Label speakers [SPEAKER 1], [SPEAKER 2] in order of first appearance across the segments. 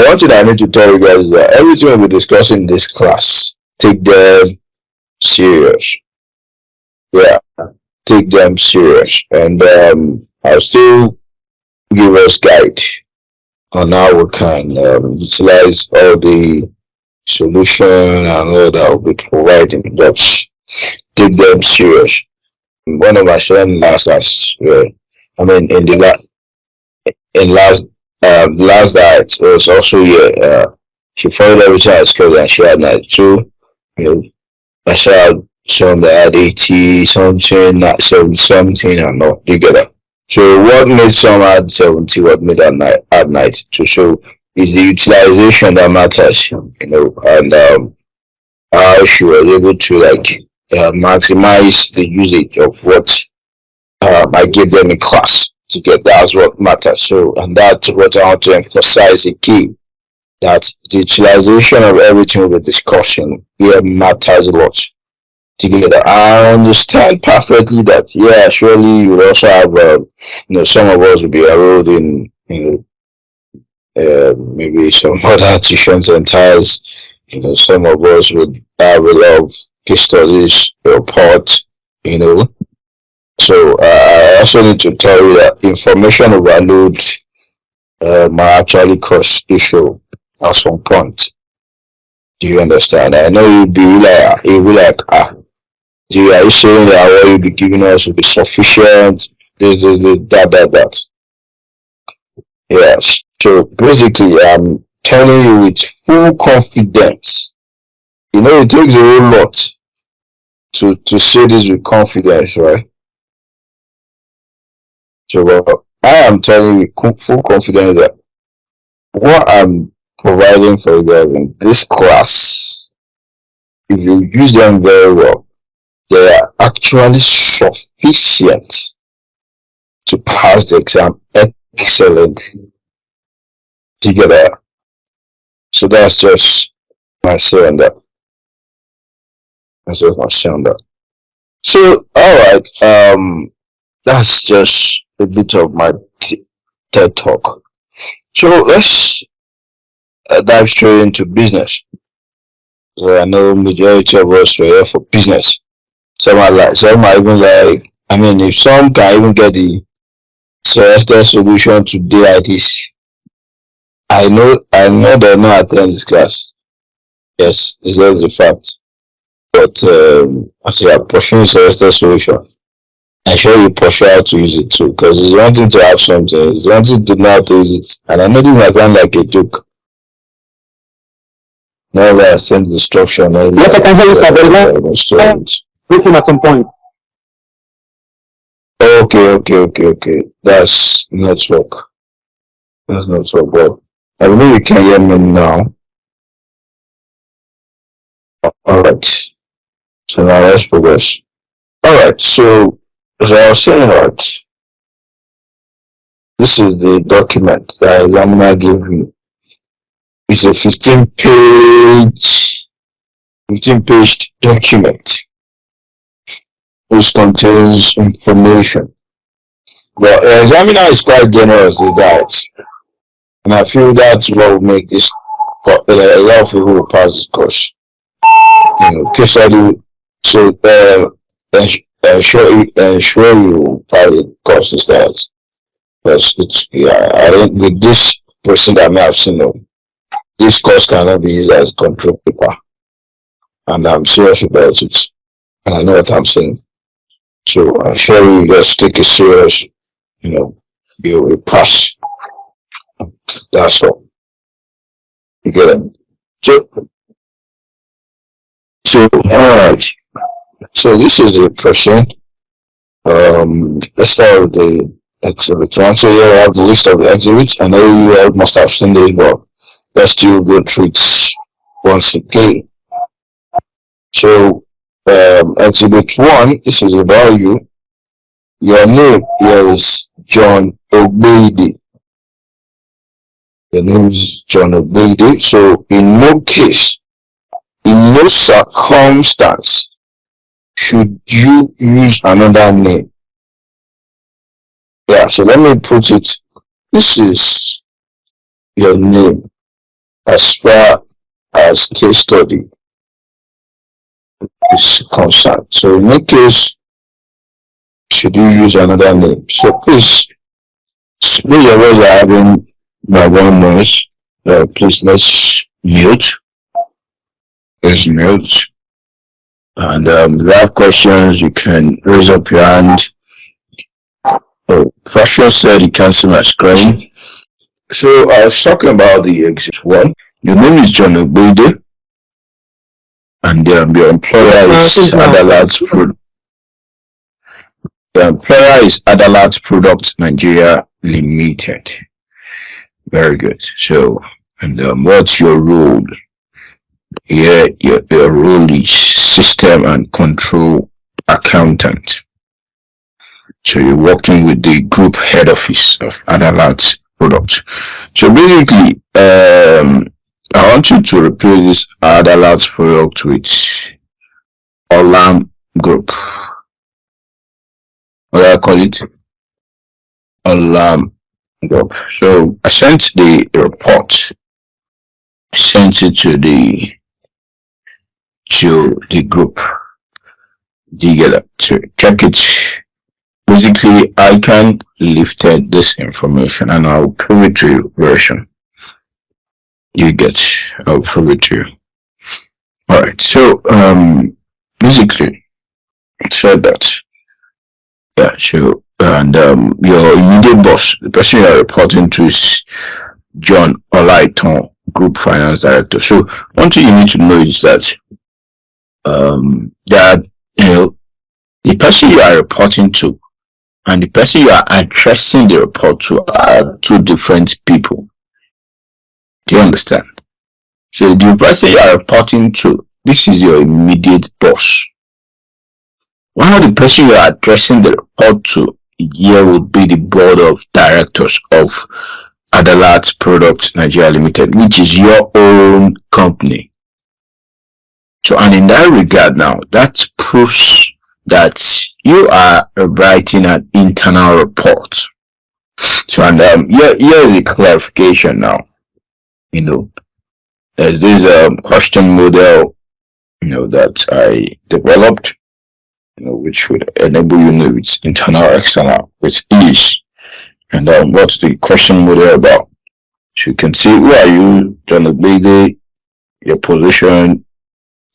[SPEAKER 1] one thing I need to tell you guys is that everything we'll be discussing in this class, take them serious. Yeah, take them serious. And I'll still give us guide on how we can utilize all the solution and all that we'll be providing. But take them serious. One of my students I mean in the in last that was also here. She followed everything I school and she had 92. You know, I saw some that had 80 something, not 70 something, and not together. So what made some add 70, what made add 92? So is the utilization that matters, and how she was able to maximize the usage of what I gave them in class. To get that's what matters. So, and that's what I want to emphasize again, that the utilization of everything we're discussing here matters a lot. Together, I understand perfectly that surely you will also have some of us will be enrolled in maybe some other tuition centers. Some of us would have a lot of case studies, report, So I also need to tell you that information overload might actually cause issue at some point. Do you understand? I know you'll be like, are you saying that what you'll be giving us will be sufficient? This, that. Yes. So basically, I'm telling you with full confidence. It takes a whole lot to say this with confidence, right? So I am telling you with full confidence that what I'm providing for you guys in this class, if you use them very well, they are actually sufficient to pass the exam excellently together. So that's just my say on that. That's just my say on that. So alright, that's just a bit of my TED talk. So let's dive straight into business. So I know majority of us were here for business. Some are even like, if some can even get the selected solution today like this, I know they're not attend this class. Yes, it's just the fact. But as you are pursuing selected solution, I'm sure you pursue how to use it too, because it's one thing to have something, it's one thing to know how to use it. And I know this might sound like a joke. Never I send the instruction.
[SPEAKER 2] Yes, I can hear you, sir. Breaking at some point.
[SPEAKER 1] Okay. That's network. That's network. Well, I believe you can hear me now. Alright. So now let's progress. Alright, so as I was saying, this is the document that examiner gave me. It's a 15-page document which contains information. But the examiner is quite generous with that, and I feel that's what will make this a lot of people will pass this course. Case study, so ensure you pass the course is that, because I don't with this person that may have seen this course cannot be used as control paper, and I'm serious about it, and I know what I'm saying. So I'm sure you just take it serious, you will pass. That's all. You get it? So alright. So this is the person. Let's start with the exhibit one. So here we have the list of the exhibits. I know you must have seen this, but let's still go through it once again. So exhibit 1, this is about you. Your name is John Obeide. Your name is John Obeide. So in no case, in no circumstance should you use another name. Yeah, so let me put it. This is your name. as far as case study is concerned. So in that case, should you use another name? So please, those of us are having background noise. Please let's mute. Let's mute. And if you have questions, you can raise up your hand. Oh, Fashion said you can't see my screen. So I was talking about the exit one. Your name is John Obede, and your employer is Adalat. The employer is Adalat Products Nigeria Limited. Very good. So, and what's your role? Yeah, your role is system and control accountant. So you're working with the group head office of Adalat Products. So basically, I want you to replace this Adalat product with Olam Group. What do I call it? Olam Group. So I sent the report. Sent it to the group. Together to check it. Basically, ICAN lifted this information, and I'll prove it to you version. You get, I'll prove it to you. All right. So basically, it said that. Yeah. So and your immediate boss, the person you're reporting to, is John Olaiton, Group Finance Director. So one thing you need to know is that that the person you are reporting to and the person you are addressing the report to are two different people. Do you understand? So the person you are reporting to, this is your immediate boss. While the person you are addressing the report to here would be the board of directors of Adalat Products Nigeria Limited, which is your own company. So, and in that regard now, that proves that you are writing an internal report. So, and here is a clarification now. There's this question model, that I developed, which would enable with internal, external, with ease. And what's the question model about? So you can see who are you, John Obede, your position,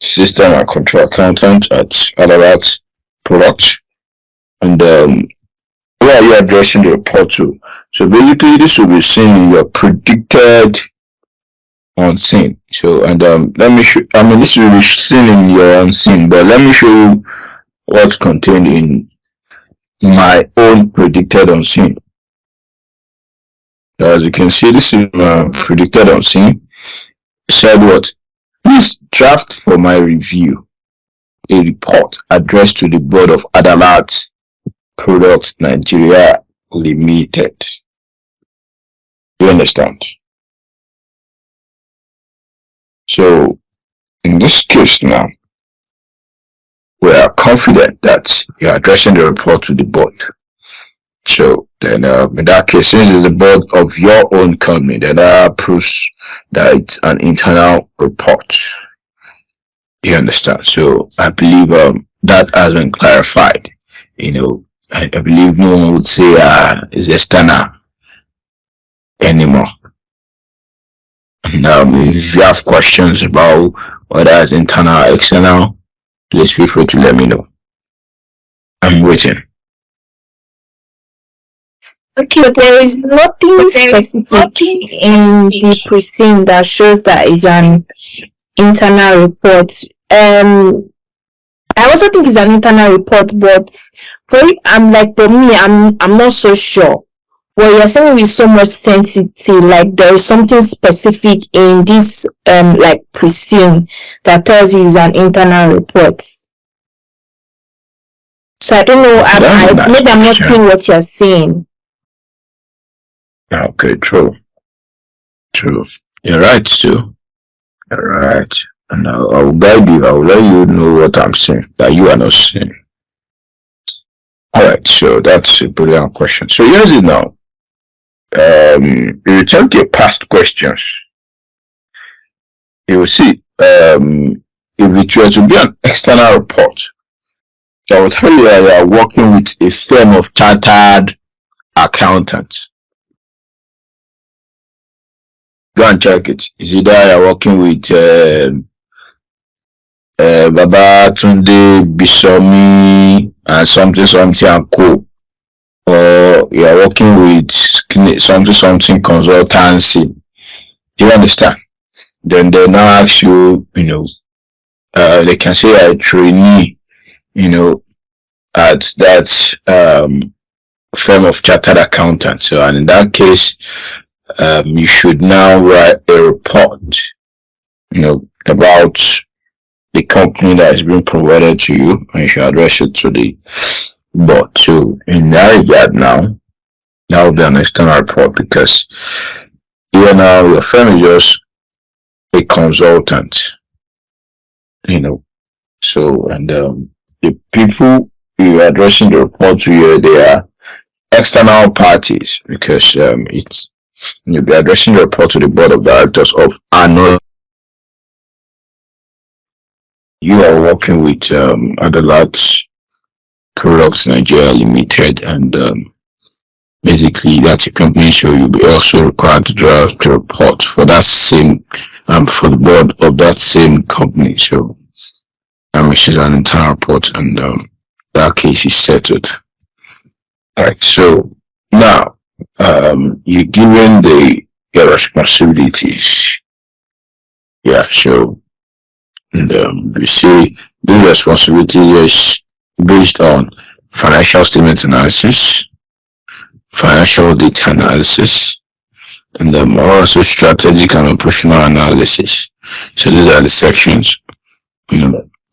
[SPEAKER 1] system and control accountant at Adalat Product, and who are you addressing the report to? So basically, this will be seen in your predicted unseen. So, and let me show. I mean, this will be seen in your unseen, but let me show you what's contained in my own predicted unseen. As you can see, this is my predicted unseen. Said what? Please draft for my review a report addressed to the board of Adalat Products Nigeria Limited. Do you understand? So in this case now, we are confident that you are addressing the report to the board. So then in that case, since it's the board of your own company, then that proves that it's an internal report. You understand? So I believe that has been clarified. I believe no one would say it's external anymore. And if you have questions about whether it's internal or external, please feel free to let me know. I'm waiting.
[SPEAKER 3] Okay, there is nothing specific in the Preseen that shows that is an internal report. I also think it's an internal report, but for me, I'm not so sure. Well, you're saying with so much sensitivity, like there is something specific in this Preseen that tells you it's an internal report. So I don't know. Maybe I'm not seeing what you're saying.
[SPEAKER 1] Okay, true. You're right, Stu. You're right. And I'll guide you. I'll let you know what I'm saying that you are not seeing. Alright, so that's a brilliant question. So here's it now. You return to your past questions. you will see, if it were to be an external report, I will tell you that you are working with a firm of chartered accountants. Go and check it. It's either you are working with Baba Tunde Bisomi and something and co, or you are working with something consultancy. Do you understand? Then they now ask you, they can say a trainee, at that firm of chartered accountants. So, and in that case, you should now write a report, about the company that is being provided to you, and you should address it to the board. So, in that regard, now that will be an external report, because here now your firm is just a consultant, So, and the people you are addressing the report to here, they are external parties, because you'll be addressing the report to the board of directors of another. You are working with Adalat Products Nigeria Limited, and basically that's a company, so you'll be also required to draft a report for that same for the board of that same company. So which is an internal report, and that case is settled. Alright, so now you're given your responsibilities. Yeah, so and you see the responsibility is based on financial statement analysis, financial data analysis, and also strategic and operational analysis. So these are the sections.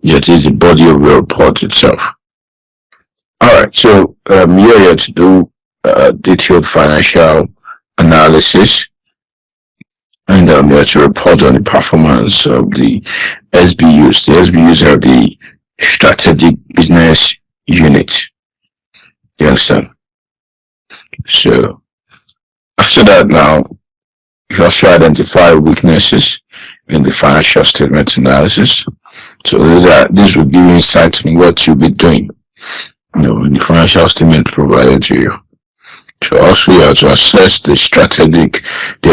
[SPEAKER 1] That is the body of the report itself. Alright, so you're here to do detailed financial analysis, and you have to report on the performance of the SBUs. The SBUs are the strategic business units. You understand? So after that, now you also identify weaknesses in the financial statement analysis. So this will give you insight on what you'll be doing, in the financial statement provided to you. So also you have to assess the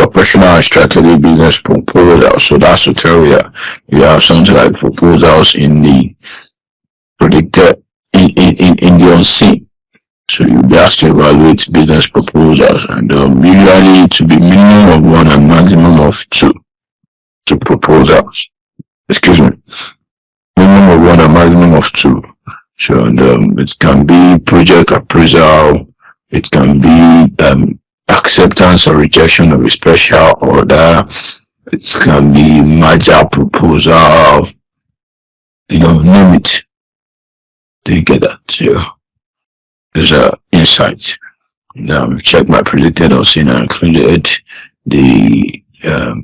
[SPEAKER 1] operational and strategic business proposal. So that's to tell you that you have something like proposals in the predicted in the unseen. So you'll be asked to evaluate business proposals, and usually to be minimum of 1 and maximum of 2 proposals. Excuse me, minimum of 1 and maximum of 2. So and it can be project appraisal, it can be acceptance or rejection of a special order, it can be merger proposal, name it. Do you get that? So there's insight. Now check my predicted unseen. I included the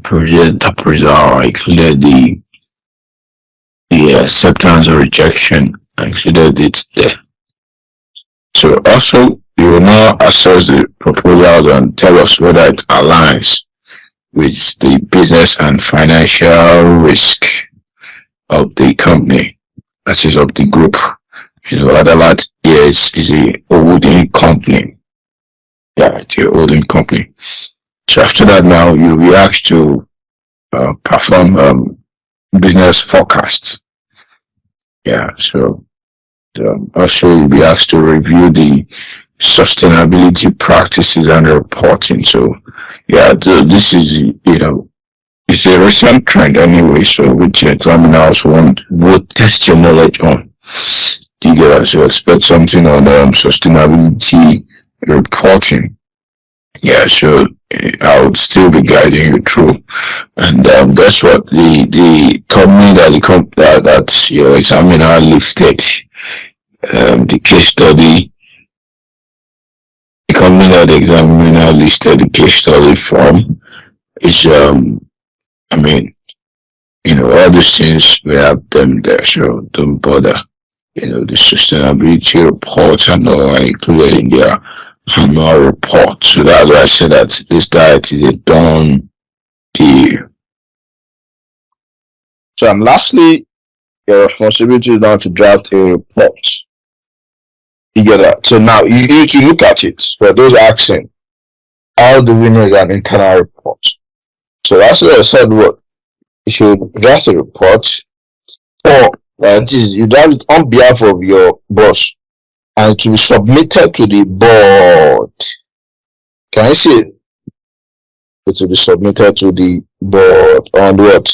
[SPEAKER 1] project appraisal, I included the acceptance or rejection, I included it there. So also you will now assess the proposals and tell us whether it aligns with the business and financial risk of the company, that is of the group. Adalat is a holding company. Yeah, it's a holding company. So after that, now you'll be asked to perform business forecasts. Yeah, so also you'll be asked to review the sustainability practices and reporting. So yeah, this is it's a recent trend anyway, so which examiners would test your knowledge on. You get us, you expect something on sustainability reporting. Yeah, so I would still be guiding you through. And that's what the company that your examiner lifted the case study. The company that the examiner listed the case study from is all these things, we have them there, so don't bother. The sustainability reports are not included in their annual report. So that's why I said that this diet is a done deal. So, and lastly, your responsibility is now to draft a report. You get that? So now you need to look at it. For those asking, how do we know an internal report? So that's what I said. What you should draft a report, or that is you draft it on behalf of your boss, and to be submitted to the board. Can I see it? It will be submitted to the board on what?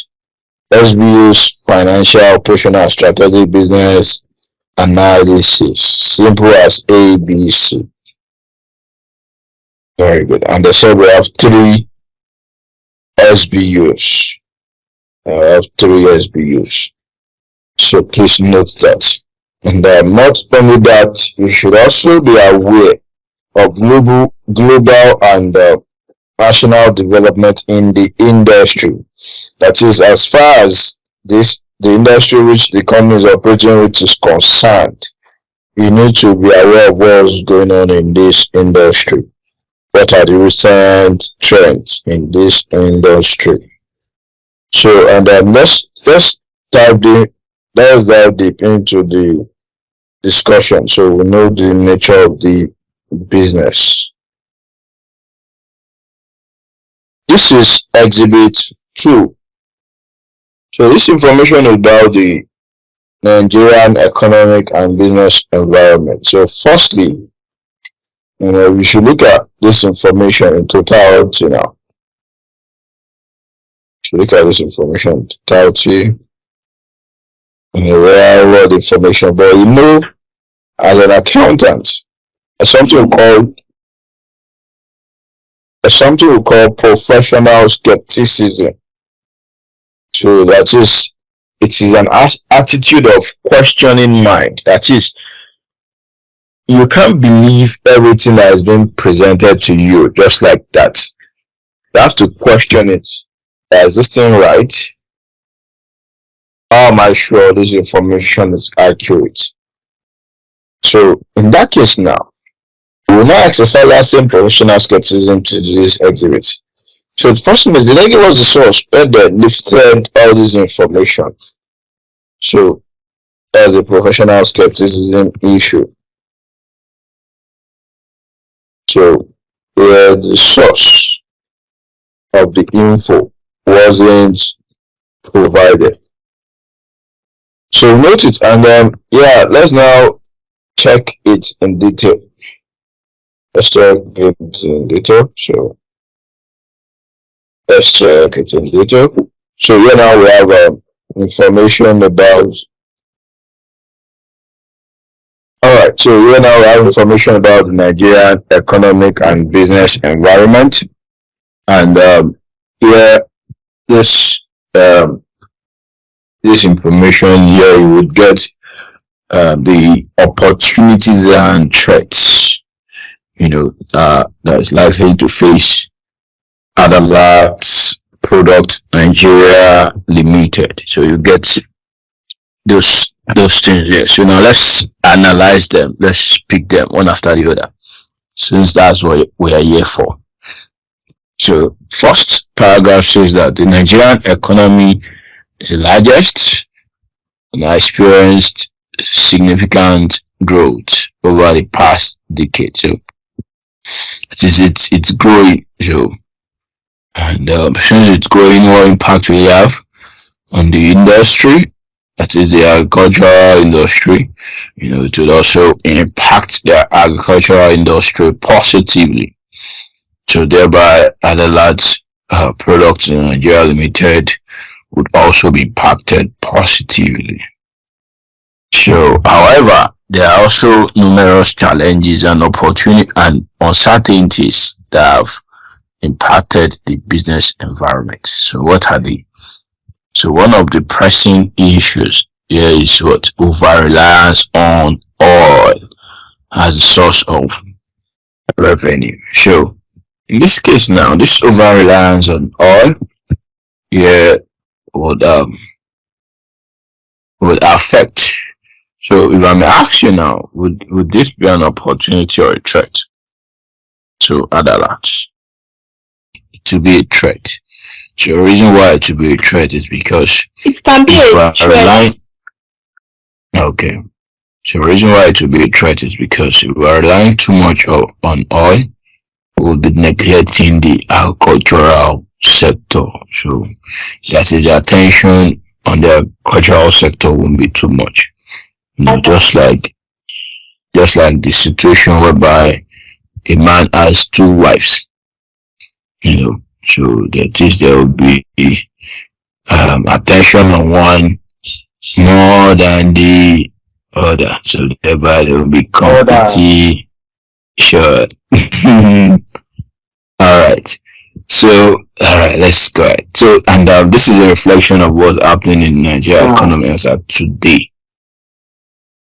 [SPEAKER 1] SBU's financial, operational, strategic business analysis. Simple as ABC. Very good. And they said we have 3 SBUs. I have 3 SBUs. So please note that. And not only that, you should also be aware of global and national development in the industry. That is, as far as the industry which the company is operating which is concerned, you need to be aware of what's going on in this industry. What are the recent trends in this industry? So, and let's dive deep. Let's dive deep into the discussion so we know the nature of the business. This is exhibit 2. So this information is about the Nigerian economic and business environment. So firstly, we should look at this information in totality now. So look at this information in totality. Real world information, but as an accountant, there's something we call professional skepticism. So that is, it is an attitude of questioning mind. That is, you can't believe everything that has been presented to you just like that. You have to question it. Is this thing right? How am I sure this information is accurate? So in that case now, we will now exercise that same professional skepticism to this exhibit. So the person is, did they give us the source where they lifted all this information? So that's a professional skepticism issue. So the source of the info wasn't provided. So note it, and let's now check it in detail. Let's check it in detail. So let's check it in detail. So here now we have information about. Alright, so here now we have information about the Nigerian economic and business environment, and here this information here you would get the opportunities and threats that is likely to face Adalat Product Nigeria Limited. So you get those things there. So now let's analyze them. Let's pick them one after the other, since that's what we are here for. So first paragraph says that the Nigerian economy is the largest and experienced significant growth over the past decade. So it's growing. So and since it's growing, what impact we have on the industry, that is the agricultural industry, it will also impact the agricultural industry positively. So thereby Adalat Products in Nigeria Limited would also be impacted positively. So, however, there are also numerous challenges and opportunities and uncertainties that have impacted the business environment. So what are they? So one of the pressing issues here is what? Over-reliance on oil as a source of revenue. So in this case now, this over-reliance on oil would affect. So if I may ask you now, would this be an opportunity or a threat to Adalat? To be a threat. So the reason why it should be a threat is because
[SPEAKER 3] It can be
[SPEAKER 1] if we
[SPEAKER 3] a
[SPEAKER 1] are relying,
[SPEAKER 3] threat.
[SPEAKER 1] okay. So the reason why it will be a threat is because if we are relying too much on oil, we will be neglecting the agricultural sector. So that is the attention on the agricultural sector won't be too much. Just like the situation whereby a man has two wives, so that is there will be attention on one more than the other. So thereby there will be competition. Alright. So alright, let's go ahead. So and this is a reflection of what's happening in Nigeria economy as of today.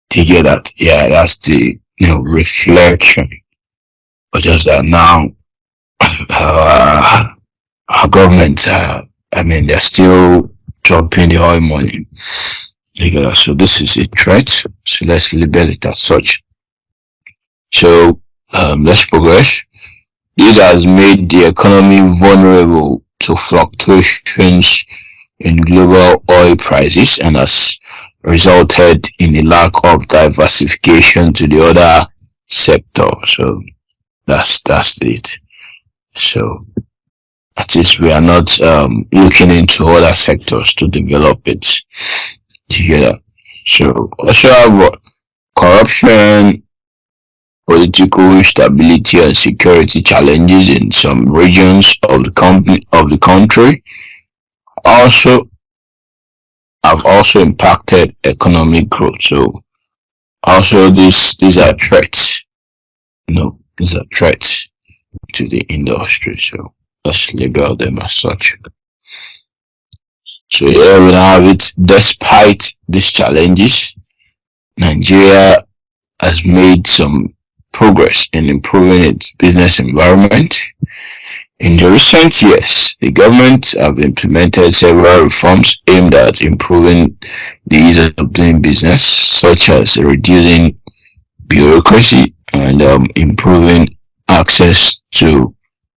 [SPEAKER 1] Do you get that? Yeah, that's the reflection. But just that now our government they're still dropping the oil money. So this is a threat. So let's label it as such. So let's progress. This has made the economy vulnerable to fluctuations in global oil prices and has resulted in a lack of diversification to the other sector. So that's it. So at least we are not looking into other sectors to develop it together. So also have corruption, political instability and security challenges in some regions of the country have also impacted economic growth. So also these are threats. These are threats to the industry. So let's label them as such. So here we have it. Despite these challenges, Nigeria has made some progress in improving its business environment. In the recent years, the government have implemented several reforms aimed at improving the ease of doing business, such as reducing bureaucracy and improving access to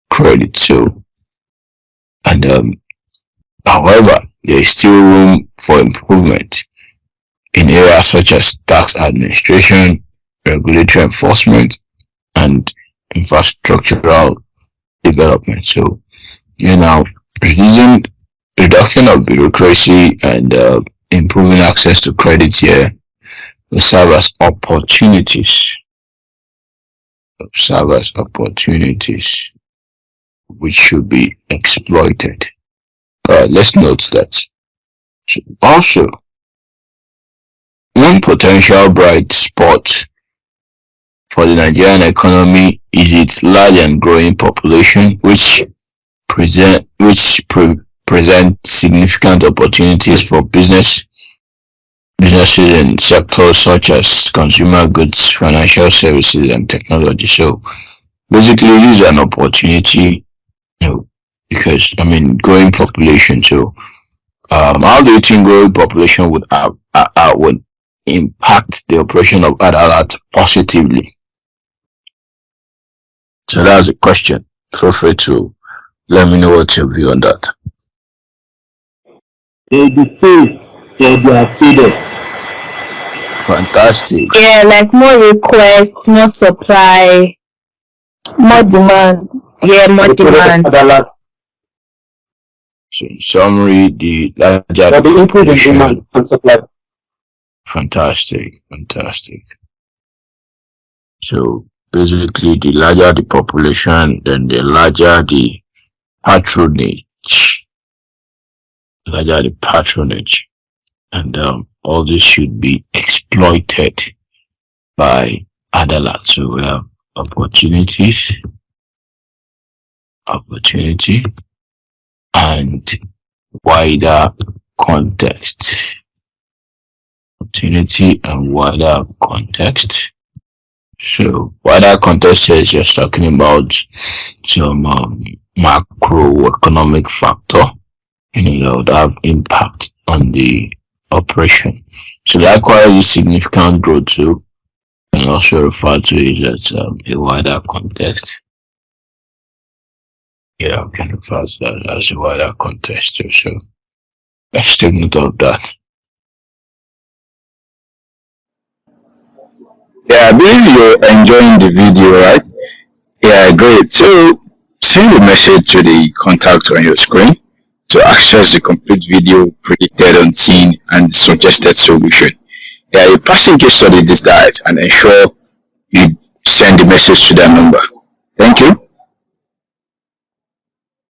[SPEAKER 1] credit. So, and however, there is still room for improvement in areas such as tax administration, regulatory enforcement, and infrastructural development. So, reduction of bureaucracy and improving access to credit here will serve as opportunities. Which should be exploited. Alright, let's note that. Also, one potential bright spot for the Nigerian economy is its large and growing population, which presents significant opportunities for businesses in sectors such as consumer goods, financial services, and technology. So basically, this is an opportunity, because growing population. So how do you think growing population would impact the operation of Adalat positively? So that's a question. Feel free to let me know what's your view on that. Fantastic.
[SPEAKER 3] Yeah, like more requests, more supply, more demand. Yeah, more demand.
[SPEAKER 1] So in summary, the larger the population. Fantastic. So basically, the larger the population, then the larger the patronage. And all this should be exploited by Adalat. So we have opportunity and wider context. Opportunity and wider context. So wider context is just talking about some macroeconomic factor, that would have impact on the operation. So likewise, the significant growth too can also refer to it as a wider context. Yeah, okay, that's a wider context too. So let's take note of that.
[SPEAKER 2] Yeah, I believe you're enjoying the video, right? Yeah, great. So send a message to the contact on your screen to access the complete video predicted on scene and suggested solution. Yeah, a passing case study this diet and ensure you send the message to that number. Thank you.